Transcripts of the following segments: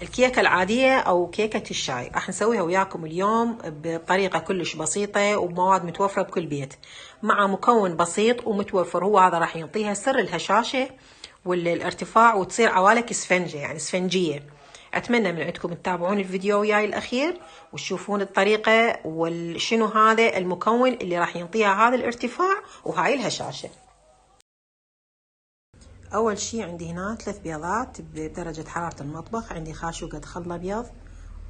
الكيكة العادية أو كيكة الشاي راح نسويها وياكم اليوم بطريقة كلش بسيطة وبمواد متوفرة بكل بيت، مع مكون بسيط ومتوفر. هو هذا راح يعطيها سر الهشاشة والارتفاع وتصير عوالك اسفنجة، يعني اسفنجية. أتمنى من عندكم تتابعون الفيديو وياي الأخير وتشوفون الطريقة وشنو هذا المكون اللي راح ينطيها هذا الارتفاع وهاي الهشاشة. أول شي عندي هنا 3 بيضات بدرجة حرارة المطبخ، عندي خاشوقة خل أبيض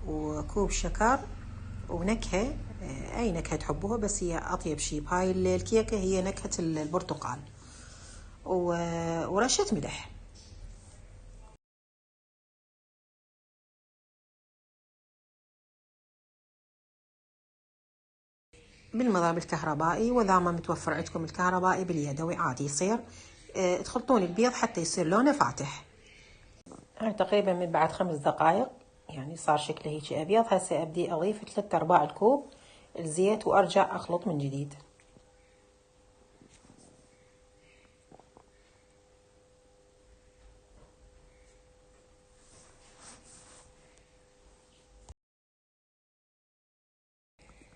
وكوب شكر ونكهة، أي نكهة تحبوها، بس هي أطيب شي بهاي الكيكة هي نكهة البرتقال، ورشة ملح. بالمضرب الكهربائي، وإذا ما متوفر عندكم الكهربائي باليدوي عادي يصير. تخلطون البيض حتى يصير لونه فاتح. هاي تقريبا من بعد 5 دقائق يعني صار شكله هيك أبيض. هسه أبدي أضيف 3/4 الكوب الزيت وأرجع أخلط من جديد.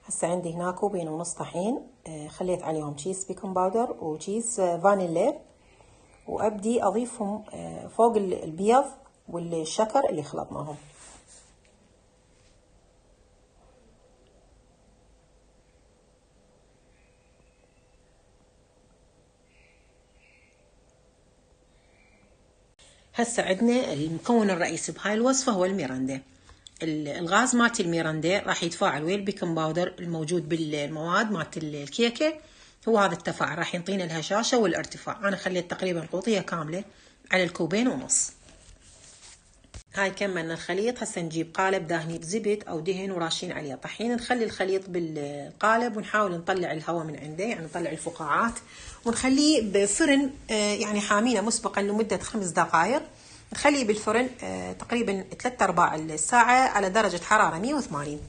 هسه عندي هنا 2.5 كوب طحين، خليت عليهم كيس بيكنج باودر وكيس فانيليا، وأبدي أضيفهم فوق البيض والشكر اللي خلطناهم. هسه عندنا المكون الرئيسي بهاي الوصفة هو الميرندا. الغاز مالت الميرندا راح يتفاعل ويا البيكنج باودر الموجود بالمواد مالت الكيكة، هو هذا التفاعل راح ينطينا الهشاشة والارتفاع. أنا خليت تقريبا قوطية كاملة على 2.5 كوب. هاي كملنا الخليط. هسه نجيب قالب داهني بزبد أو دهن وراشين عليه طحين، نخلي الخليط بالقالب ونحاول نطلع الهواء من عنده، يعني نطلع الفقاعات، ونخليه بفرن يعني حامينه مسبقا لمدة 5 دقائق. نخليه بالفرن تقريبا 3/4 الساعة على درجة حرارة 180.